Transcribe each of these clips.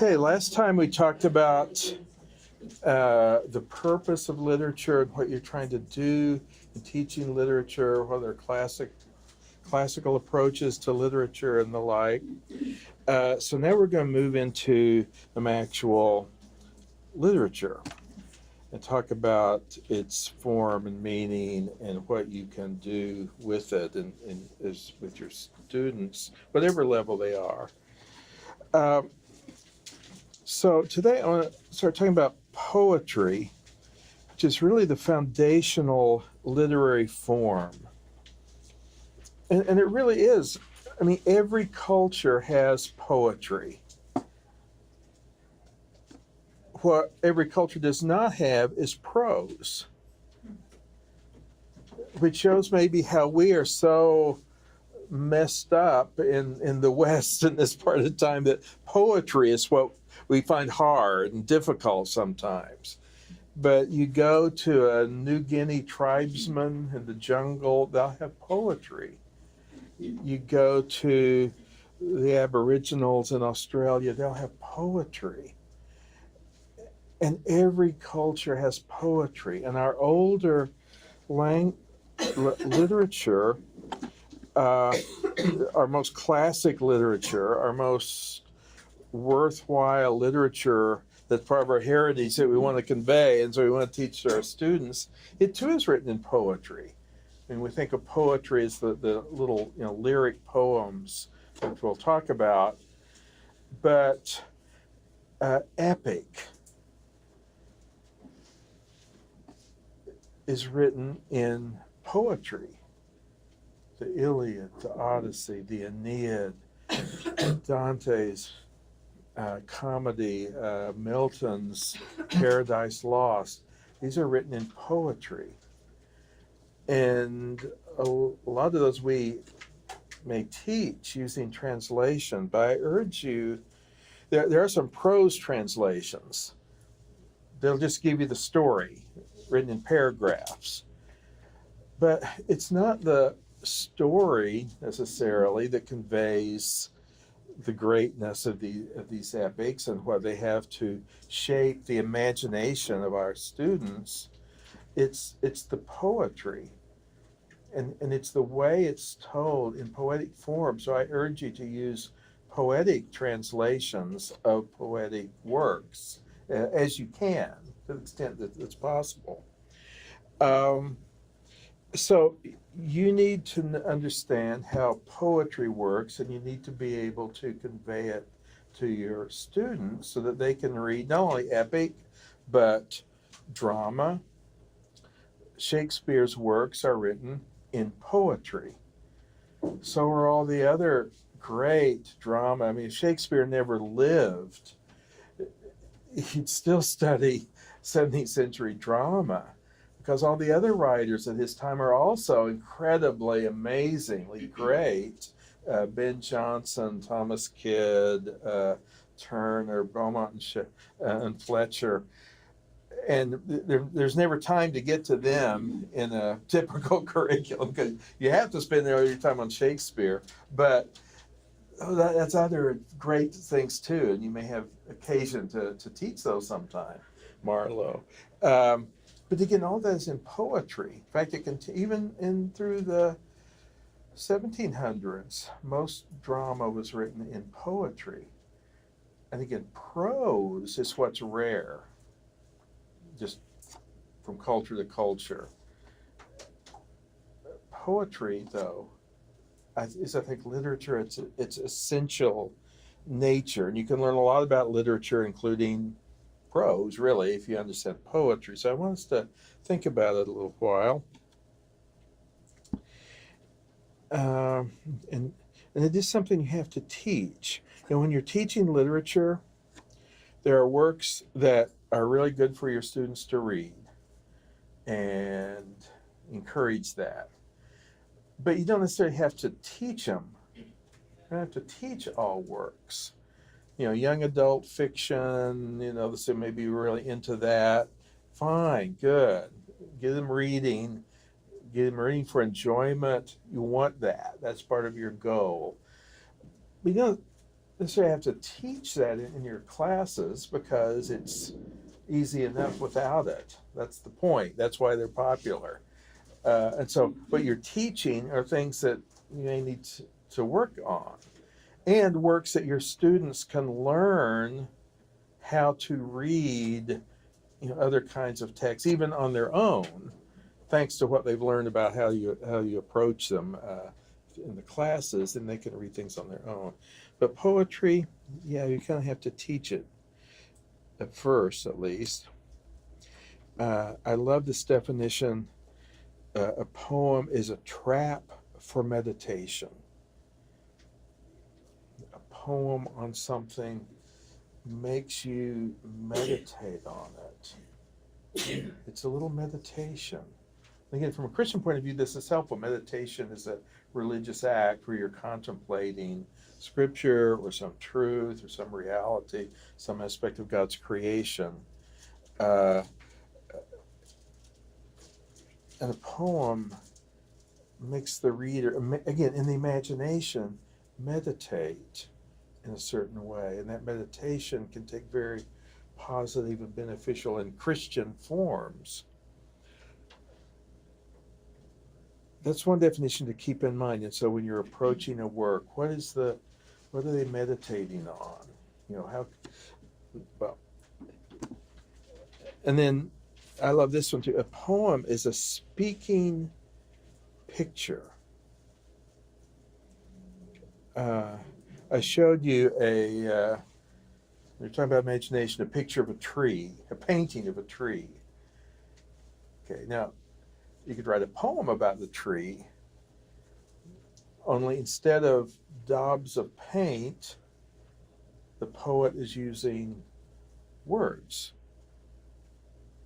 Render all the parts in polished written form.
Okay, last time we talked about the purpose of literature and what you're trying to do in teaching literature, what are classical approaches to literature and the like. So now we're going to move into some actual literature and talk about its form and meaning and what you can do with it and with your students, whatever level they are. So today I want to start talking about poetry, which is really the foundational literary form. And it really is. I mean, every culture has poetry. What every culture does not have is prose, which shows maybe how we are so messed up in the West in this part of the time that poetry is what we find hard and difficult sometimes. But you go to a New Guinea tribesman in the jungle, they'll have poetry. You go to the Aboriginals in Australia, they'll have poetry. And every culture has poetry. And our older literature, our most classic literature, our most worthwhile literature that's part of our heritage that we want to convey, and so we want to teach to our students, it too is written in poetry. I mean, we think of poetry as the little lyric poems that we'll talk about, but epic is written in poetry. The Iliad, the Odyssey, the Aeneid, Dante's comedy, Milton's Paradise Lost. These are written in poetry. And a lot of those we may teach using translation, but I urge you, there are some prose translations. They'll just give you the story written in paragraphs. But it's not the story necessarily that conveys the greatness of these epics and what they have to shape the imagination of our students. It's the poetry, and it's the way it's told in poetic form. So I urge you to use poetic translations of poetic works as you can, to the extent that it's possible. So you need to understand how poetry works, and you need to be able to convey it to your students so that they can read not only epic, but drama. Shakespeare's works are written in poetry. So are all the other great drama. I mean, if Shakespeare never lived, he'd still study 17th century drama, because all the other writers at his time are also incredibly, amazingly great. Ben Jonson, Thomas Kidd, Turner, Beaumont, and Fletcher. And there's never time to get to them in a typical curriculum, because you have to spend all your time on Shakespeare. But that's other great things too, and you may have occasion to teach those sometime, Marlowe. But again, all that is in poetry. In fact, it can even through the 1700s, most drama was written in poetry. And again, prose is what's rare, just from culture to culture. Poetry, though, is, I think, literature, its essential nature. And you can learn a lot about literature, including prose, really, if you understand poetry. So I want us to think about it a little while. And it is something you have to teach. When you're teaching literature, there are works that are really good for your students to read, and encourage that. But you don't necessarily have to teach them. You don't have to teach all works. Young adult fiction, they may be really into that. Fine, good. Get them reading for enjoyment. You want that. That's part of your goal. But necessarily have to teach that in your classes because it's easy enough without it. That's the point. That's why they're popular. And so what you're teaching are things that you may need to work on, and works that your students can learn how to read, other kinds of texts, even on their own, thanks to what they've learned about how you approach them in the classes, and they can read things on their own. But poetry, yeah, you kind of have to teach it at first, at least. I love this definition. A poem is a trap for meditation. A poem on something makes you meditate on it. It's a little meditation. Again, from a Christian point of view, this is helpful. Meditation is a religious act where you're contemplating scripture or some truth or some reality, some aspect of God's creation. And a poem makes the reader, again, in the imagination, meditate in a certain way. And that meditation can take very positive and beneficial and Christian forms. That's one definition to keep in mind. And so when you're approaching a work, what are they meditating on? And then I love this one too. A poem is a speaking picture. I showed you we're talking about imagination, a picture of a tree, a painting of a tree. Okay, now you could write a poem about the tree, only instead of daubs of paint, the poet is using words.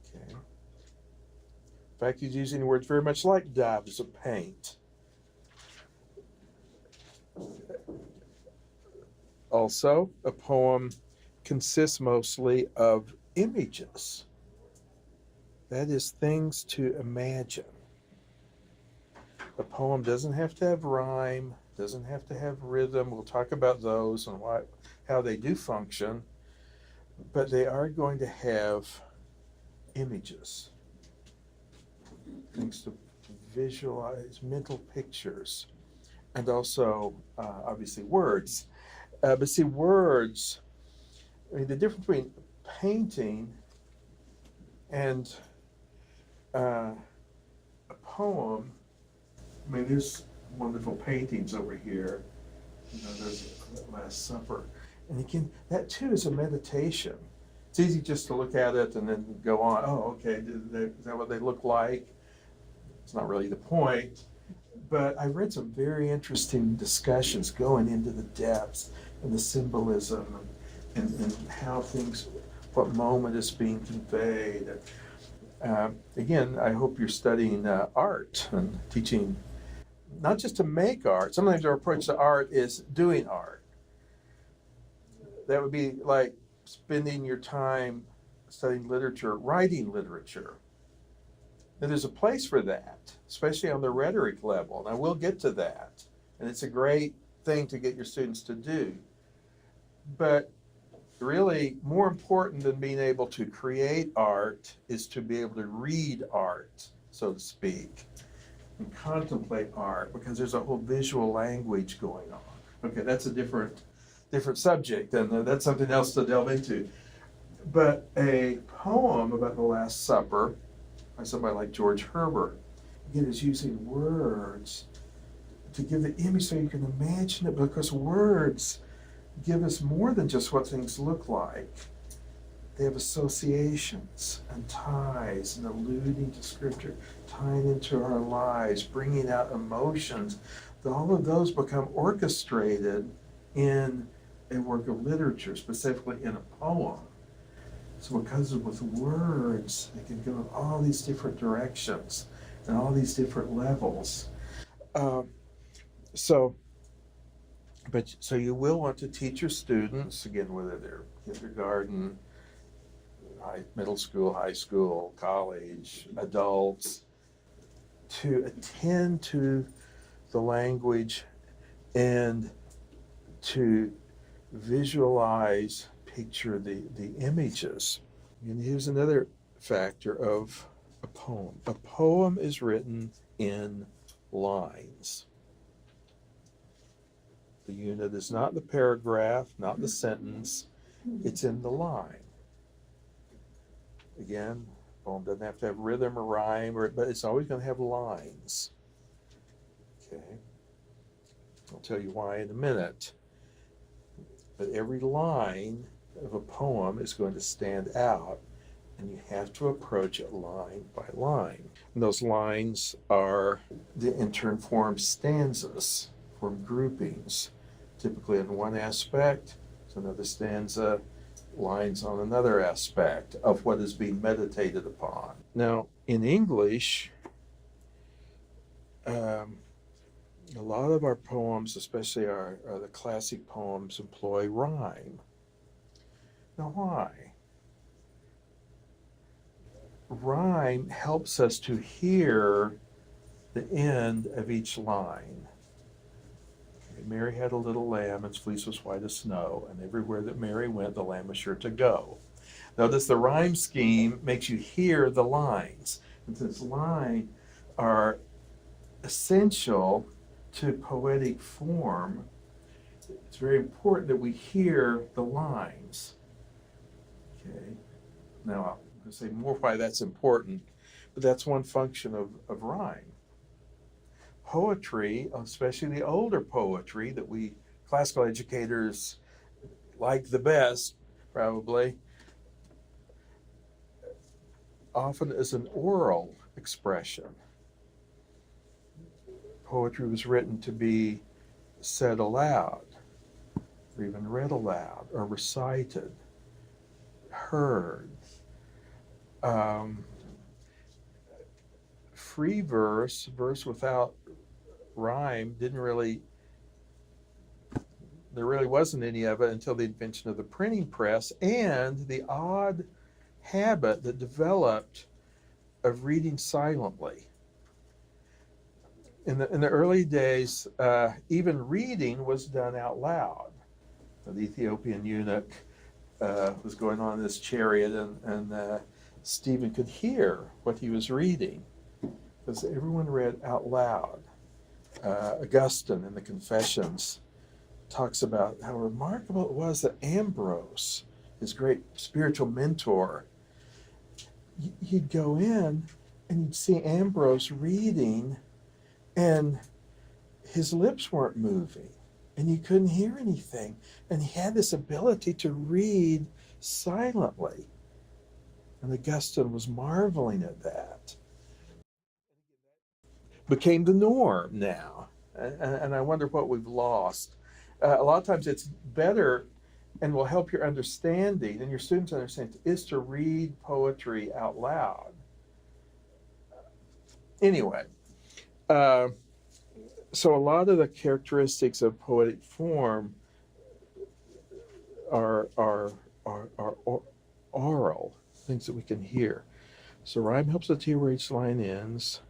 Okay. In fact, he's using words very much like daubs of paint. Also, a poem consists mostly of images. That is, things to imagine. A poem doesn't have to have rhyme, doesn't have to have rhythm. We'll talk about those and how they do function, but they are going to have images, things to visualize, mental pictures, and also, obviously, words. But see, words, the difference between painting and a poem, there's wonderful paintings over here. There's Last Supper. And again, that too is a meditation. It's easy just to look at it and then go on, oh, okay, is that what they look like? It's not really the point. But I read some very interesting discussions going into the depths and the symbolism and how what moment is being conveyed. Again, I hope you're studying art and teaching not just to make art. Sometimes our approach to art is doing art. That would be like spending your time studying literature, writing literature. And there's a place for that, especially on the rhetoric level. And I will get to that. And it's a great thing to get your students to do. But really, more important than being able to create art is to be able to read art, so to speak, and contemplate art, because there's a whole visual language going on. Okay, that's a different subject, and that's something else to delve into. But a poem about the Last Supper by somebody like George Herbert, again, is using words to give the image so you can imagine it, because words give us more than just what things look like. They have associations and ties and alluding to scripture, tying into our lives, bringing out emotions. All of those become orchestrated in a work of literature, specifically in a poem. So because with words, they can go in all these different directions and all these different levels. So you will want to teach your students, again, whether they're kindergarten, middle school, high school, college, adults, to attend to the language and to visualize, picture the images. And here's another factor of a poem. A poem is written in lines. The unit is not the paragraph, not the sentence, it's in the line. Again, a poem doesn't have to have rhythm or rhyme, but it's always going to have lines. Okay, I'll tell you why in a minute. But every line of a poem is going to stand out, and you have to approach it line by line. And those lines are, in turn, form stanzas, form groupings, typically in one aspect. So another stanza lines on another aspect of what is being meditated upon. Now, in English, a lot of our poems, especially the classic poems, employ rhyme. Now, why? Rhyme helps us to hear the end of each line. Okay, Mary had a little lamb, its fleece was white as snow, and everywhere that Mary went, the lamb was sure to go. Notice the rhyme scheme makes you hear the lines. And since lines are essential to poetic form, it's very important that we hear the lines. Okay. Now, I'm going to say more why that's important, but that's one function of rhyme. Poetry, especially the older poetry that we classical educators like the best, probably, often is an oral expression. Poetry was written to be said aloud, or even read aloud, or recited, heard. Free verse without rhyme, there really wasn't any of it until the invention of the printing press and the odd habit that developed of reading silently. In the early days, even reading was done out loud. The Ethiopian eunuch was going on this chariot, and Stephen could hear what he was reading because everyone read out loud. Augustine in the Confessions talks about how remarkable it was that Ambrose, his great spiritual mentor, he'd go in and you'd see Ambrose reading, and his lips weren't moving, and you couldn't hear anything. And he had this ability to read silently. And Augustine was marveling at that. Became the norm now. And I wonder what we've lost. A lot of times it's better and will help your understanding and your students' understanding is to read poetry out loud. Anyway, so a lot of the characteristics of poetic form are oral, things that we can hear. So rhyme helps us hear where each line ends,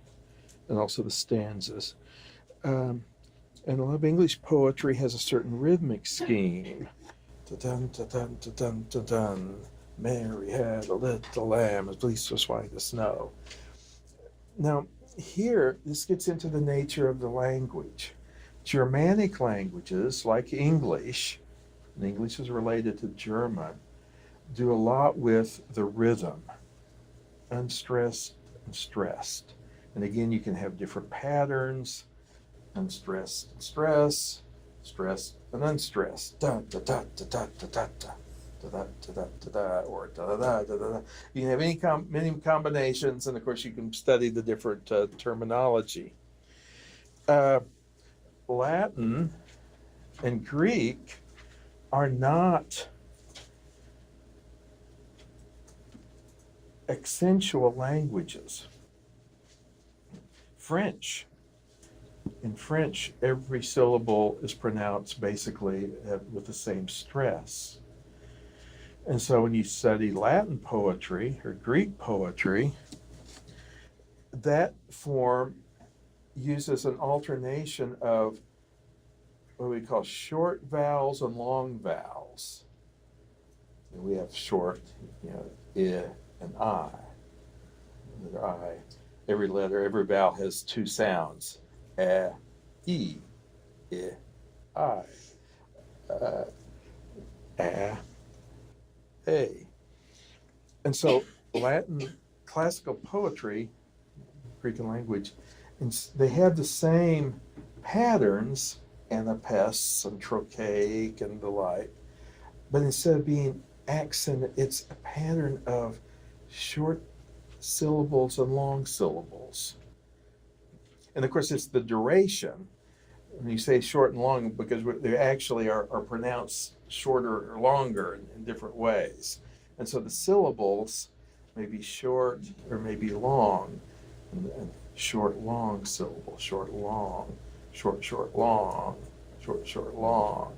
and also the stanzas. And a lot of English poetry has a certain rhythmic scheme. Ta-dun, ta-dun, ta-dun, ta-dun. Mary had a little lamb, at least was white as snow. Now, here, this gets into the nature of the language. Germanic languages, like English, and English is related to German, do a lot with the rhythm, unstressed and stressed. And again, you can have different patterns, unstressed and stress, stressed and unstressed. Da da da da da da da da. Da, da, da, da, da, or da, da, da, da, da. You can have many combinations, and of course you can study the different terminology. Latin and Greek are not accentual languages. French. In French, every syllable is pronounced basically with the same stress. And so when you study Latin poetry or Greek poetry, that form uses an alternation of what we call short vowels and long vowels. And we have short, I and I. Letter I. Every letter, every vowel has two sounds. E, I. A, A. And so Latin classical poetry, Greek language, they have the same patterns, anapaests and trochaic and the like, but instead of being accent, it's a pattern of short syllables and long syllables. And of course, it's the duration. When you say short and long, because they actually are pronounced shorter or longer in different ways. And so the syllables may be short or may be long. And short, long syllable, short, long, short, short, long, short, short, long.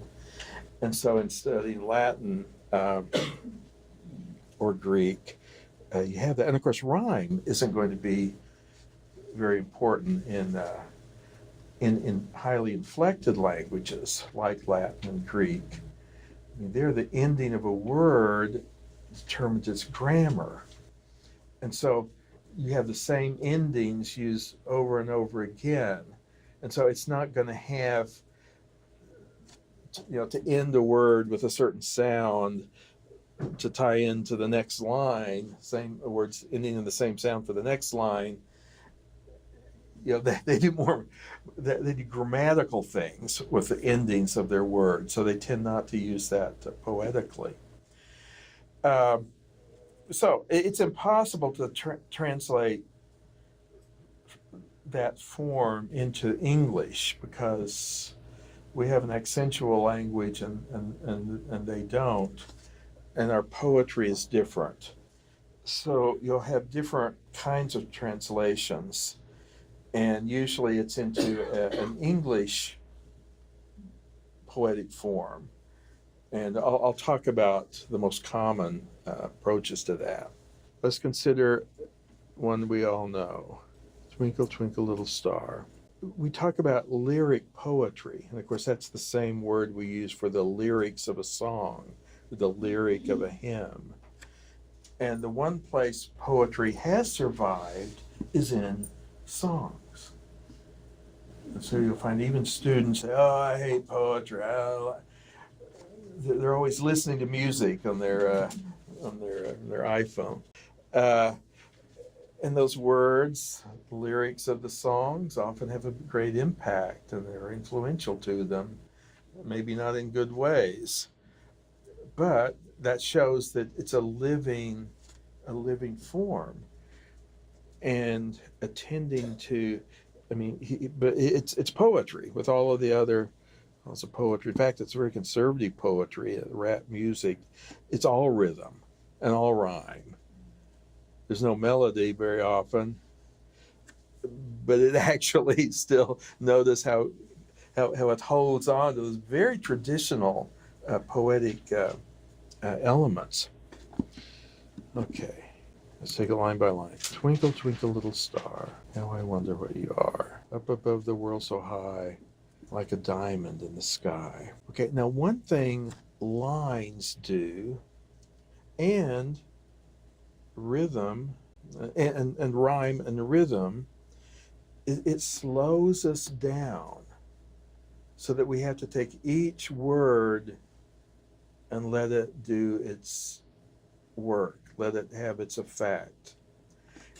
And so in studying Latin or Greek, you have that. And of course, rhyme isn't going to be very important in highly inflected languages like Latin and Greek. I mean, there, the ending of a word determines its grammar. And so you have the same endings used over and over again. And so it's not going to have, to end a word with a certain sound to tie into the next line, same words ending in the same sound for the next line. They do grammatical things with the endings of their words, so they tend not to use that poetically. So it's impossible to translate that form into English because we have an accentual language and they don't, and our poetry is different. So you'll have different kinds of translations, and usually it's into an English poetic form. And I'll talk about the most common approaches to that. Let's consider one we all know, Twinkle, Twinkle, Little Star. We talk about lyric poetry, and of course that's the same word we use for the lyrics of a song, the lyric of a hymn. And the one place poetry has survived is in songs. And so you'll find even students say, "Oh, I hate poetry." They're always listening to music on their iPhone. And those words, the lyrics of the songs, often have a great impact, and they're influential to them. Maybe not in good ways, but that shows that it's a living form, and attending to. But it's poetry with all of the other. Also poetry. In fact, it's very conservative poetry, rap music. It's all rhythm and all rhyme. There's no melody very often, but it actually still, notice how it holds on to those very traditional poetic elements. Okay, let's take it line by line. Twinkle, twinkle, little star, how I wonder what you are. Up above the world so high, like a diamond in the sky. Okay, now one thing lines do, and rhythm, and rhyme and rhythm, it slows us down so that we have to take each word and let it do its work, let it have its effect.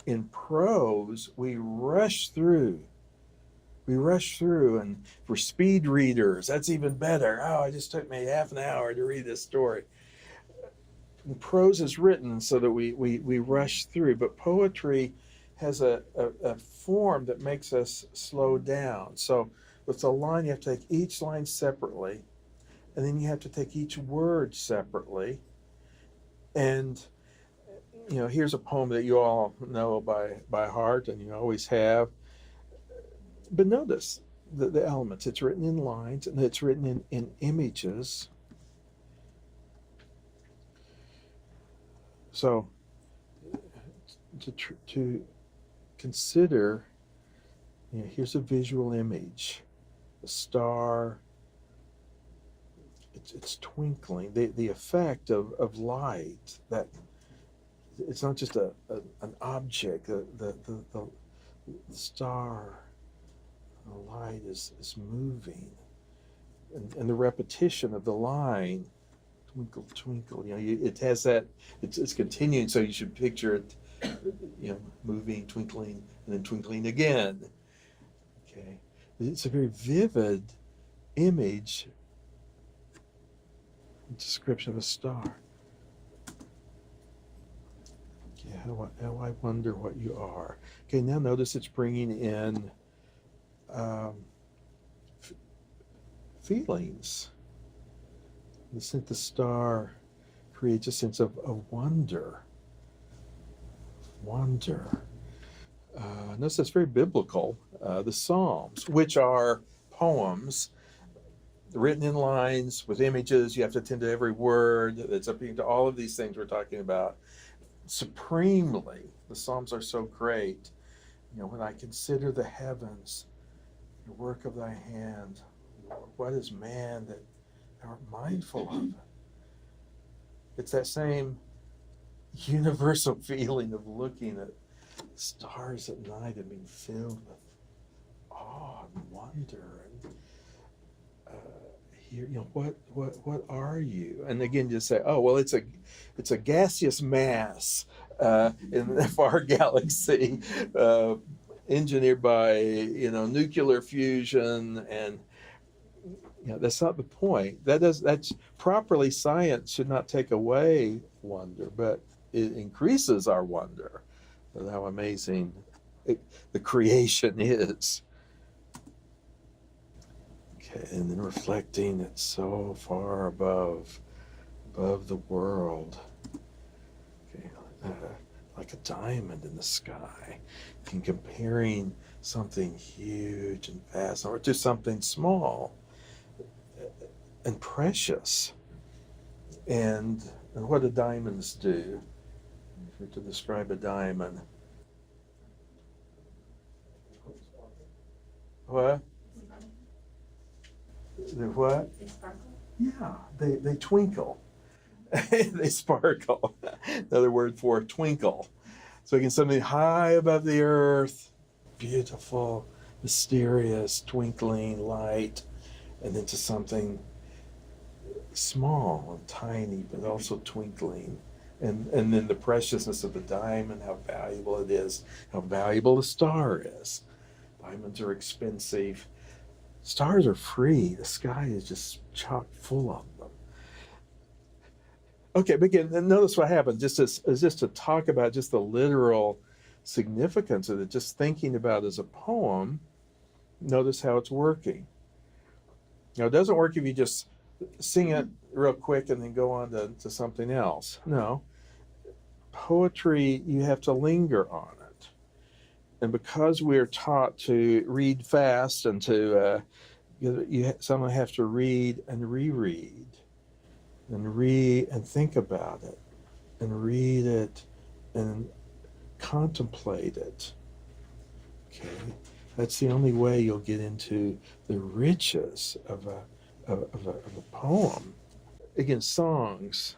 In prose, we rush through, and for speed readers, that's even better. Oh, it just took me half an hour to read this story. And prose is written so that we rush through, but poetry has a form that makes us slow down. So with a line, you have to take each line separately, and then you have to take each word separately. And here's a poem that you all know by heart, and you always have. But notice the elements. It's written in lines, and it's written in images. So to consider, here's a visual image, a star it's twinkling. The effect of light, that it's not just an object. The star, the light is moving, and the repetition of the line, twinkle twinkle. It has that. It's continuing. So you should picture it, moving, twinkling, and then twinkling again. Okay, it's a very vivid image, description of a star. Okay, how I wonder what you are. Okay, now notice it's bringing in feelings. The star creates a sense of wonder. Notice that's very biblical. The Psalms, which are poems written in lines with images, you have to attend to every word. It's up to all of these things we're talking about. Supremely, the Psalms are so great. When I consider the heavens, the work of thy hand, Lord, what is man that thou art mindful of it? It's that same universal feeling of looking at stars at night and being filled with awe and wonder, and here, what are you? And again, just say, oh well, it's a gaseous mass in the far galaxy, engineered by nuclear fusion, and that's not the point. That's properly, science should not take away wonder, but it increases our wonder of how amazing the creation is. Okay, and then reflecting, it's so far above the world. Okay, like a diamond in the sky, and comparing something huge and vast or to something small and precious. And what do diamonds do? If we're to describe a diamond, what? They what? They sparkle? Yeah, they twinkle. They sparkle. Another word for twinkle. So again, something high above the earth, beautiful, mysterious, twinkling light, and then to something small and tiny, but also twinkling. And then the preciousness of the diamond, how valuable it is, how valuable the star is. Diamonds are expensive. Stars are free. The sky is just chock full of them. Okay, but again, notice what happened. Just to talk about just the literal significance of it, just thinking about it as a poem, notice how it's working. It doesn't work if you just sing it real quick and then go on to something else. No. Poetry, you have to linger on it. And because we're taught to read fast and to someone have to read and reread and think about it and read it and contemplate it. Okay, that's the only way you'll get into the riches of a poem. Again, songs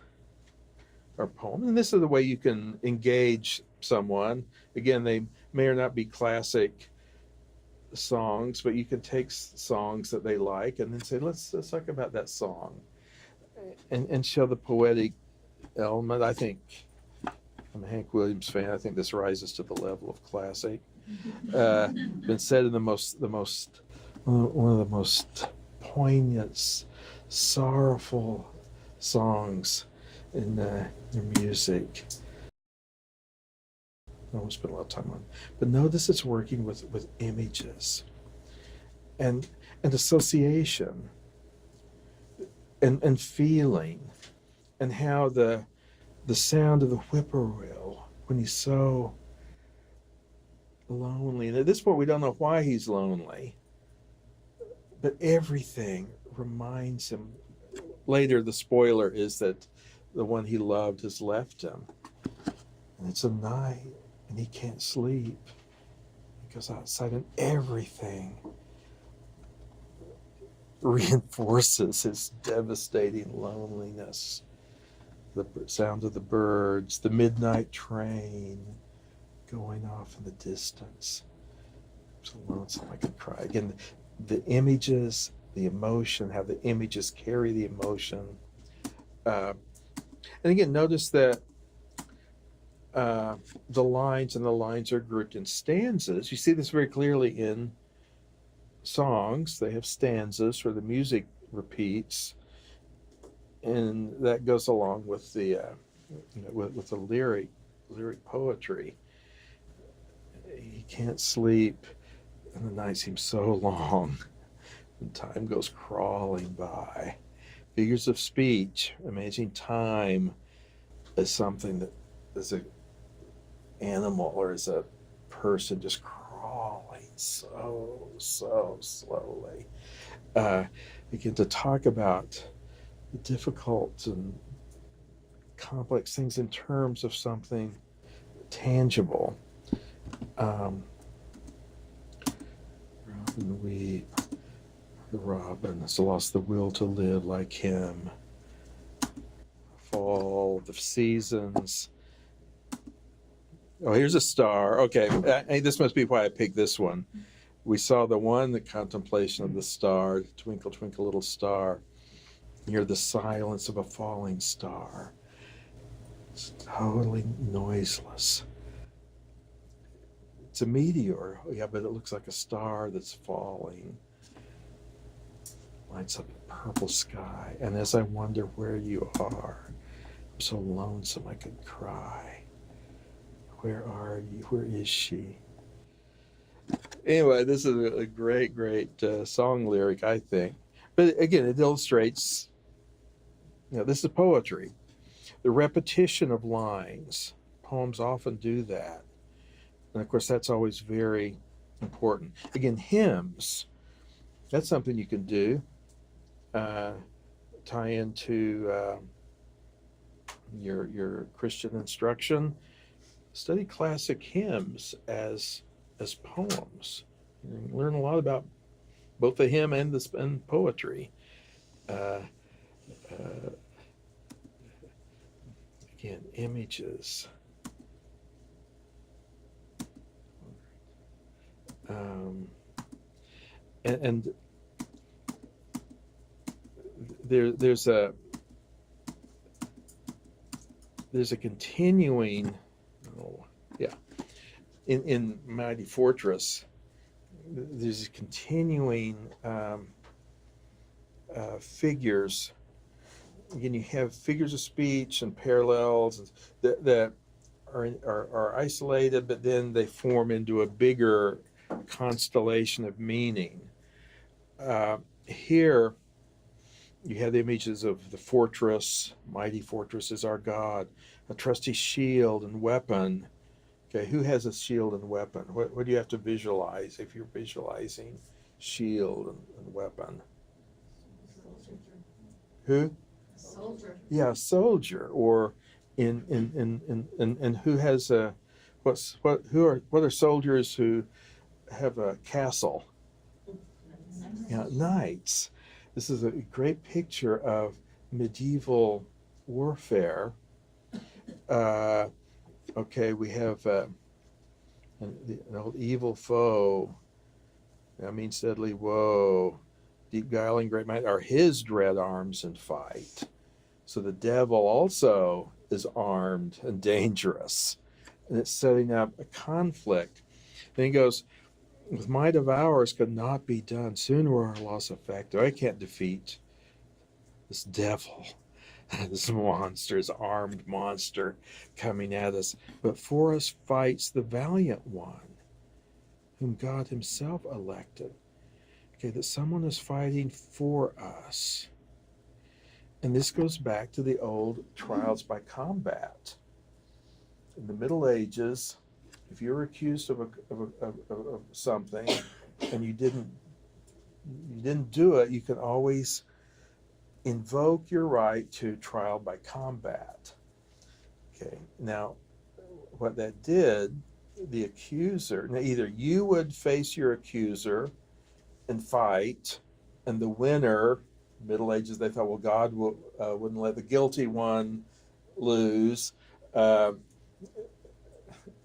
are poems, and this is the way you can engage someone. Again, they may or not be classic songs, but you can take songs that they like and then say, let's talk about that song, and show the poetic element. I think I'm a Hank Williams fan. I think this rises to the level of classic. Been said in one of the most poignant, sorrowful songs in their music. I won't spend a lot of time on it. But notice it's working with images and association and feeling, and how the sound of the whippoorwill when he's so lonely. And at this point we don't know why he's lonely, but everything reminds him. Later the spoiler is that the one he loved has left him, and it's a night and he can't sleep. He goes outside and everything reinforces his devastating loneliness. The sound of the birds, the midnight train going off in the distance. I'm so lonesome I could cry. Again, the images, the emotion, how the images carry the emotion. And again, notice that the lines are grouped in stanzas. You see this very clearly in songs. They have stanzas where the music repeats, and that goes along with the with the lyric poetry. He can't sleep, and the night seems so long, and time goes crawling by. Figures of speech, imagine time as something that is an animal or as a person just crawling so slowly. Begin to talk about the difficult and complex things in terms of something tangible. Robin weep, the robin has lost the will to live like him. Fall, the seasons. Oh, here's a star. Okay, this must be why I picked this one. We saw the contemplation of the star, twinkle, twinkle, little star. Hear the silence of a falling star. It's totally noiseless. It's a meteor, yeah, but it looks like a star that's falling. Lights up the purple sky. And as I wonder where you are, I'm so lonesome I could cry. Where are you? Where is she? Anyway, this is a great song lyric, I think. But again, it illustrates, this is poetry. The repetition of lines. Poems often do that. And of course, that's always very important. Again, hymns, that's something you can do. Tie into your Christian instruction. Study classic hymns as poems. You learn a lot about both the hymn and poetry. Again, images. And there's a continuing, in Mighty Fortress, there's continuing figures. Again, you have figures of speech and parallels that are isolated, but then they form into a bigger constellation of meaning. Here, you have the images of the fortress. Mighty fortress is our God. A trusty shield and weapon. Okay, who has a shield and weapon? What do you have to visualize if you're visualizing shield and weapon? Soldier. Who? Soldier. Yeah, soldier. Or in who has a what are soldiers who have a castle? Yeah, knights. This is a great picture of medieval warfare. Okay, we have an old evil foe. That means deadly woe. Deep guiling great might are his dread arms in fight. So the devil also is armed and dangerous. And it's setting up a conflict. Then he goes, with might of ours could not be done. Soon were our loss effected. I can't defeat this devil, this monster, this armed monster coming at us. But for us fights the valiant one, whom God himself elected. Okay, that someone is fighting for us. And this goes back to the old trials by combat. In the Middle Ages, if you were accused of something and you didn't do it, you can always invoke your right to trial by combat. Okay, now what that did, the accuser, now either you would face your accuser and fight and the winner, Middle Ages, they thought, well, God wouldn't let the guilty one lose. You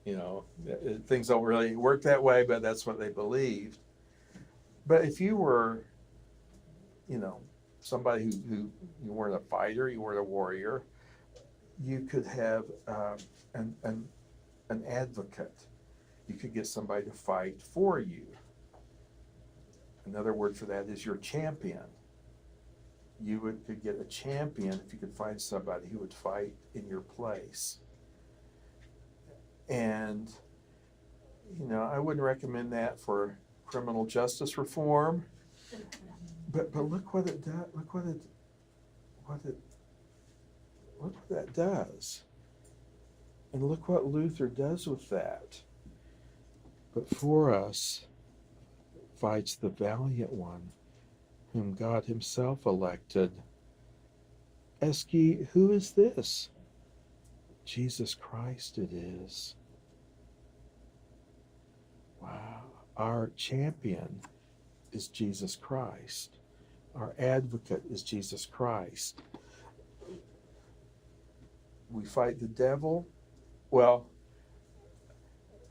know, things don't really work that way, but that's what they believed. But if you were, you know, somebody who you weren't a fighter, you weren't a warrior, you could have an advocate. You could get somebody to fight for you. Another word for that is your champion. You could get a champion if you could find somebody who would fight in your place. And, you know, I wouldn't recommend that for criminal justice reform. But look what it does. Look what that does. And look what Luther does with that. But for us fights the valiant one, whom God himself elected. Ask ye, who is this? Jesus Christ it is. Wow. Our champion is Jesus Christ. Our advocate is Jesus Christ. We fight the devil. Well,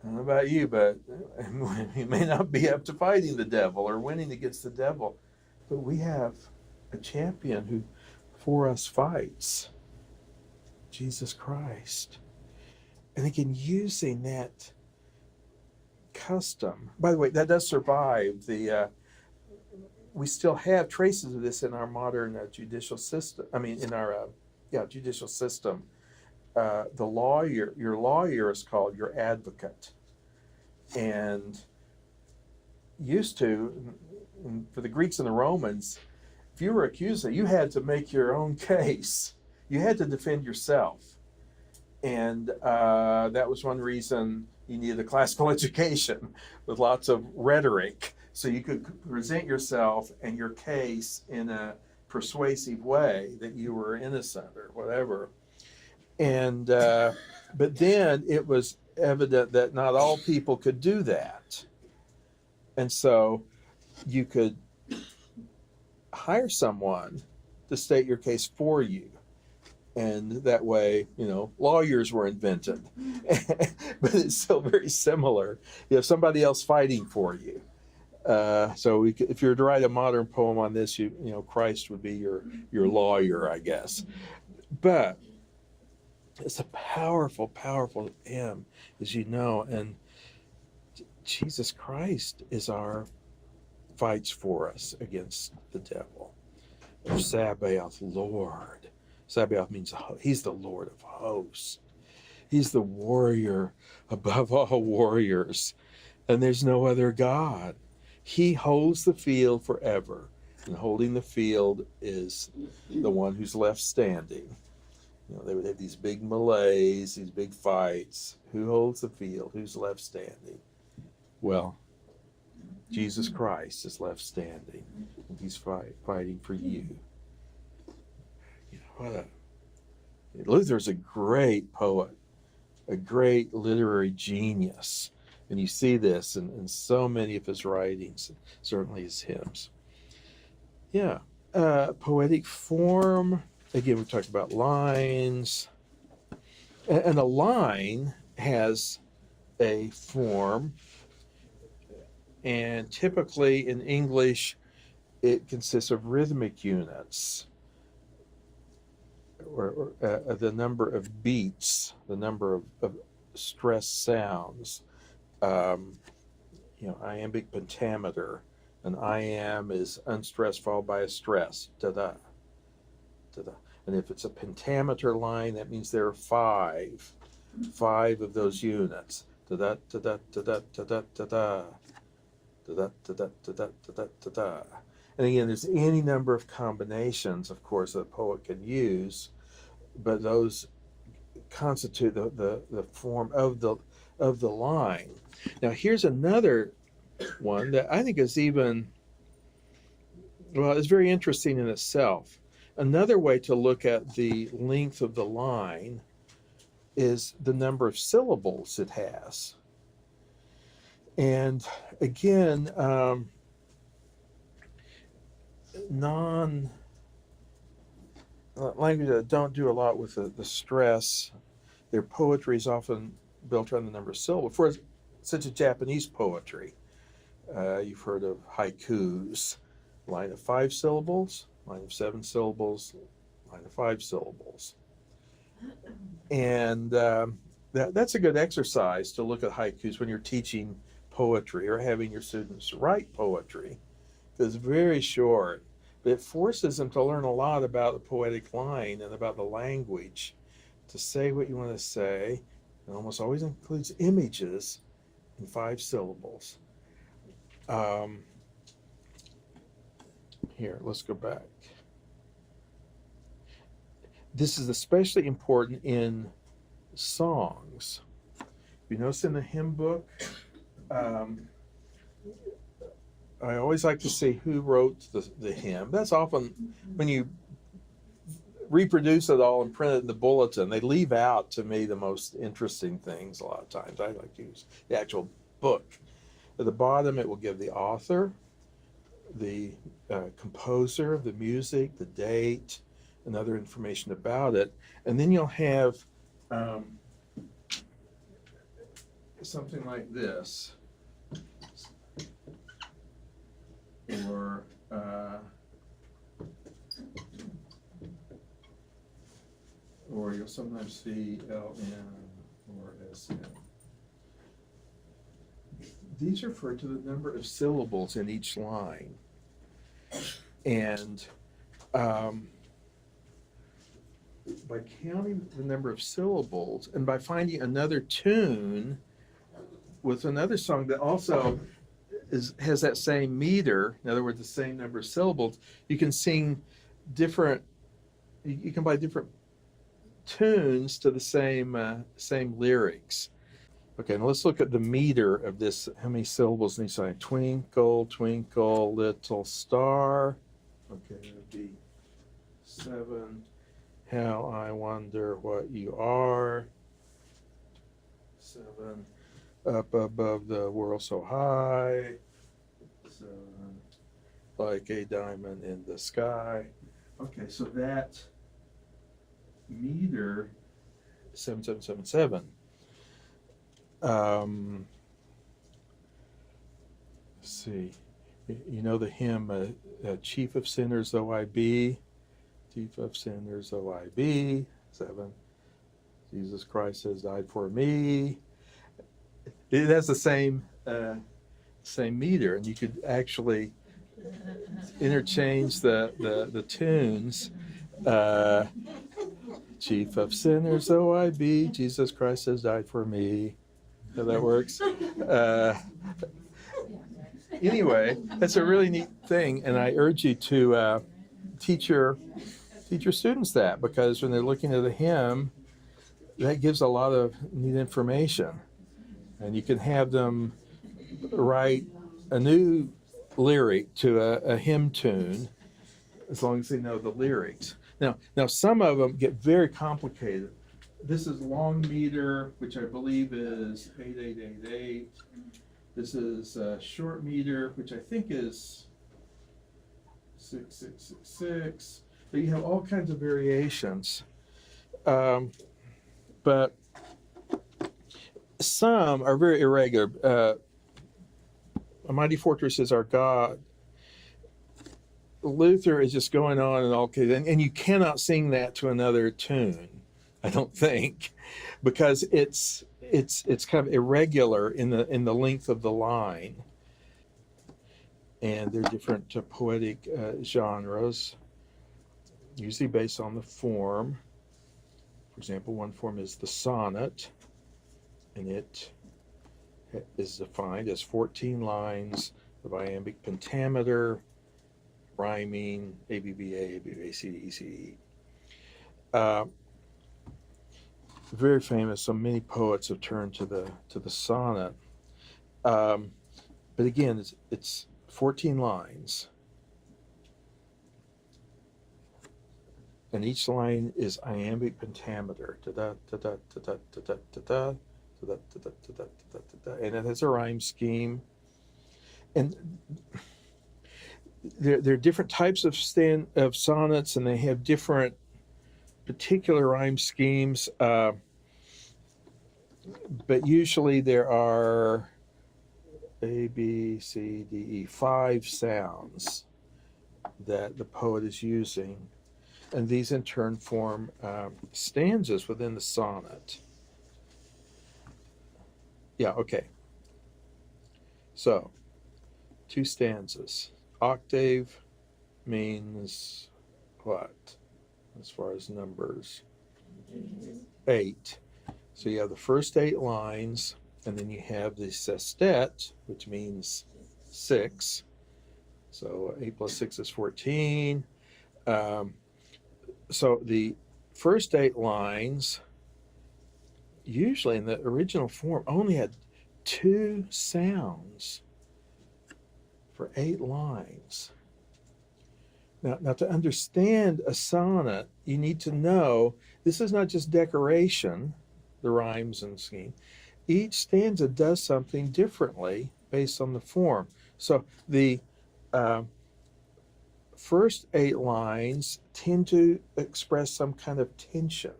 I don't know about you, but we may not be up to fighting the devil or winning against the devil. But we have a champion who for us fights. Jesus Christ. And again, using that custom. By the way, that does survive. We still have traces of this in our modern judicial system. I mean, in our judicial system. Your lawyer is called your advocate. And used to, for the Greeks and the Romans, if you were accused, you had to make your own case. You had to defend yourself. And that was one reason you needed a classical education with lots of rhetoric, so you could present yourself and your case in a persuasive way that you were innocent or whatever. And but then it was evident that not all people could do that. And so you could hire someone to state your case for you. And that way, you know, lawyers were invented. But it's still very similar. You have somebody else fighting for you. So if you were to write a modern poem on this, you know, Christ would be your lawyer, I guess. But it's a powerful, powerful hymn, as you know. And Jesus Christ is our fights for us against the devil. Sabaoth, Lord. Sabaoth means he's the Lord of hosts. He's the warrior above all warriors. And there's no other God. He holds the field forever. And holding the field is the one who's left standing. You know, they would have these big melees, these big fights. Who holds the field? Who's left standing? Well, Jesus Christ is left standing. And he's fighting for you. You know, Luther's a great poet, a great literary genius. And you see this in so many of his writings, certainly his hymns. Yeah. Poetic form. Again, we talked about lines. And a line has a form. And typically in English, it consists of rhythmic units, or the number of beats, the number of stressed sounds. You know, iambic pentameter. An iamb is unstressed followed by a stress. Da-da. Da-da. And if it's a pentameter line, that means there are five of those units. Da-da, da-da, da-da, da-da, da-da. Da-da, da-da, da-da, da-da, da-da. And again, there's any number of combinations, of course, that a poet can use, but those constitute the form of the line. Now, here's another one that I think is it's very interesting in itself. Another way to look at the length of the line is the number of syllables it has. And again, language that don't do a lot with the stress. Their poetry is often built around the number of syllables. For such as Japanese poetry, you've heard of haikus, line of 5 syllables, line of 7 syllables, line of 5 syllables. And that's a good exercise to look at haikus when you're teaching poetry or having your students write poetry. It's very short, but it forces them to learn a lot about the poetic line and about the language to say what you want to say. It almost always includes images in 5 syllables. Here, let's go back. This is especially important in songs. You notice in the hymn book, I always like to see who wrote the hymn. That's often when you reproduce it all and print it in the bulletin, they leave out to me the most interesting things a lot of times. I like to use the actual book. At the bottom, it will give the author, the composer, the music, the date, and other information about it. And then you'll have something like this. Or you'll sometimes see LN or SN. These refer to the number of syllables in each line. And by counting the number of syllables and by finding another tune with another song that also has that same meter, in other words, the same number of syllables, you can sing different, you can buy different tunes to the same lyrics. Okay, now let's look at the meter of this, how many syllables in each line. Twinkle, twinkle, little star. Okay, that would be 7. How I wonder what you are. 7. Up above the world so high. 7. Like a diamond in the sky. Okay, so that meter 7777. Let's see. You know the hymn, Chief of Sinners though I be, Chief of Sinners though I be. 7. Jesus Christ has died for me. It has the same meter, and you could actually interchange the tunes. Chief of sinners though I be, Jesus Christ has died for me. How that works. Anyway, that's a really neat thing, and I urge you to teach your students that, because when they're looking at a hymn, that gives a lot of neat information, and you can have them write a new lyric to a hymn tune as long as they know the lyrics. Now some of them get very complicated. This is long meter, which I believe is 8888. This is short meter, which I think is 6666. But you have all kinds of variations. But some are very irregular. A mighty fortress is our God. Luther is just going on and all, and you cannot sing that to another tune, I don't think, because it's kind of irregular in the length of the line, and they're different poetic genres, usually based on the form. For example, one form is the sonnet, and it is defined as 14 lines of iambic pentameter, rhyming, ABBA, ABBA, CD, ECE. Very famous. So many poets have turned to the sonnet. But again, it's 14 lines, and each line is iambic pentameter. Da da da da da da da da da, and it has a rhyme scheme. And there are different types of sonnets, and they have different particular rhyme schemes. But usually there are A, B, C, D, E, 5 sounds that the poet is using. And these in turn form stanzas within the sonnet. Yeah, okay. So, 2 stanzas. Octave means what as far as numbers? 8. So you have the first 8 lines, and then you have the sestet, which means 6. So 8 plus 6 is 14. So the first 8 lines, usually in the original form, only had 2 sounds for 8 lines. Now, to understand a sonnet, you need to know this is not just decoration, the rhymes and scheme. Each stanza does something differently based on the form. So the first 8 lines tend to express some kind of tension.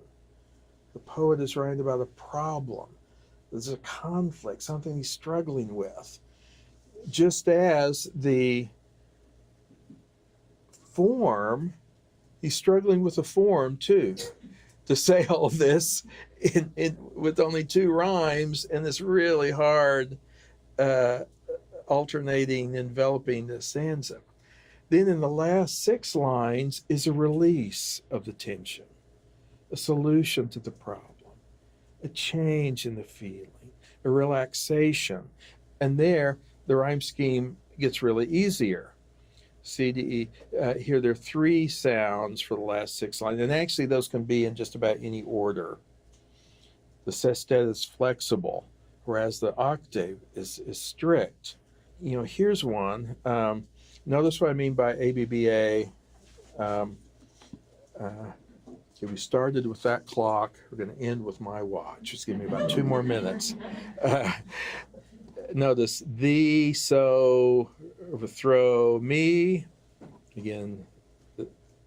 The poet is writing about a problem. There's a conflict, something he's struggling with. Just as the form, he's struggling with the form too. To say all this with only 2 rhymes and this really hard alternating, enveloping stanza. Then in the last 6 lines is a release of the tension, a solution to the problem, a change in the feeling, a relaxation. And there, the rhyme scheme gets really easier. C, D, E. Here there are 3 sounds for the last 6 lines, and actually those can be in just about any order. The sestet is flexible, whereas the octave is strict. Here's one. Notice what I mean by ABBA. We started with that clock. We're going to end with my watch. Just give me about 2 more minutes. Notice thee, so, overthrow, me. Again,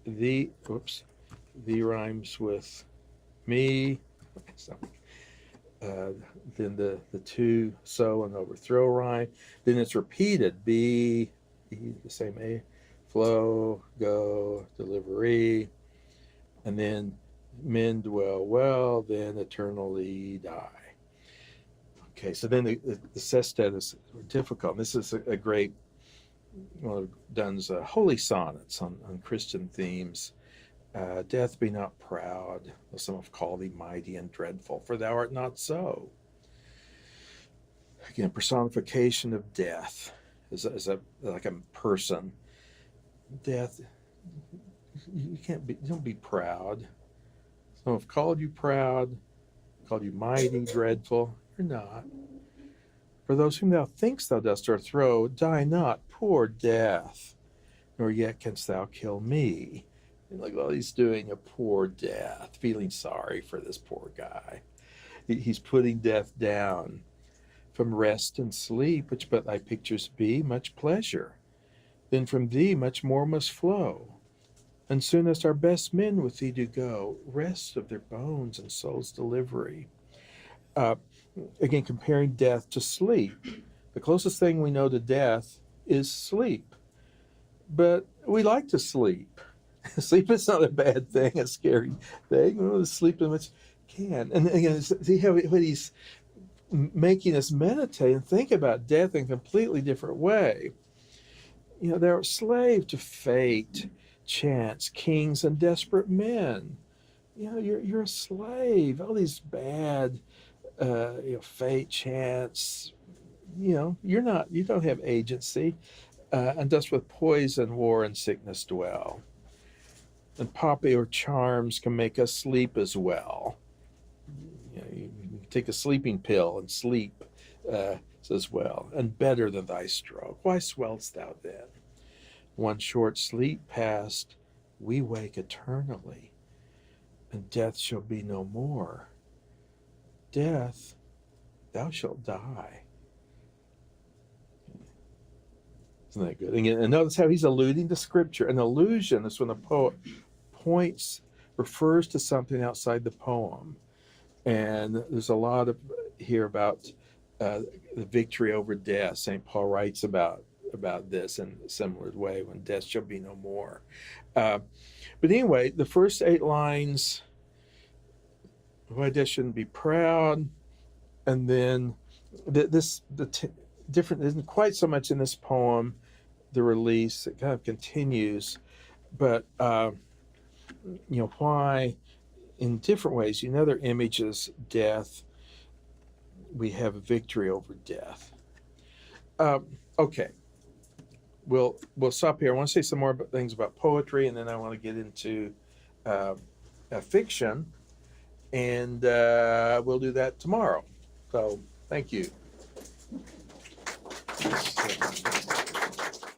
the rhymes with me. Then the 2, so, and overthrow rhyme. Then it's repeated, be, the same A, flow, go, delivery. And then men dwell well, then eternally die. Okay, so then the sestet is difficult. This is a great one of Donne's holy sonnets on Christian themes. Death, be not proud, though some have called thee mighty and dreadful, for thou art not so. Again, personification of death is like a person. Death, you don't be proud. Some have called you proud, called you mighty, dreadful. You're not. For those whom thou thinkst thou dost o'erthrow, die not, poor death, nor yet canst thou kill me. And like, well, he's doing a poor death, feeling sorry for this poor guy. He's putting death down. From rest and sleep, which but thy pictures be, much pleasure. Then from thee much more must flow. And soon as our best men with thee do go, rest of their bones and soul's delivery. Again, comparing death to sleep. The closest thing we know to death is sleep. But we like to sleep. Sleep is not a bad thing, a scary thing. We want to sleep as much as we can. And again, see how he's making us meditate and think about death in a completely different way. They're a slave to fate, chance, kings, and desperate men. You're a slave. All these bad fate, chance, you don't have agency, and thus with poison, war, and sickness dwell. And popular charms can make us sleep as well. You take a sleeping pill and sleep as well, and better than thy stroke. Why swell'st thou then? One short sleep past, we wake eternally, and death shall be no more. Death, thou shalt die. Isn't that good? And notice how he's alluding to Scripture. An allusion is when a poet refers to something outside the poem. And there's a lot of here about the victory over death. St. Paul writes about this in a similar way, when death shall be no more. But anyway, the first 8 lines, why death shouldn't be proud, and then different isn't quite so much in this poem, the release. It kind of continues, but why in different ways. Their image is death. We have a victory over death. Okay, we'll stop here. I want to say some more things about poetry, and then I want to get into fiction, and we'll do that tomorrow. So thank you.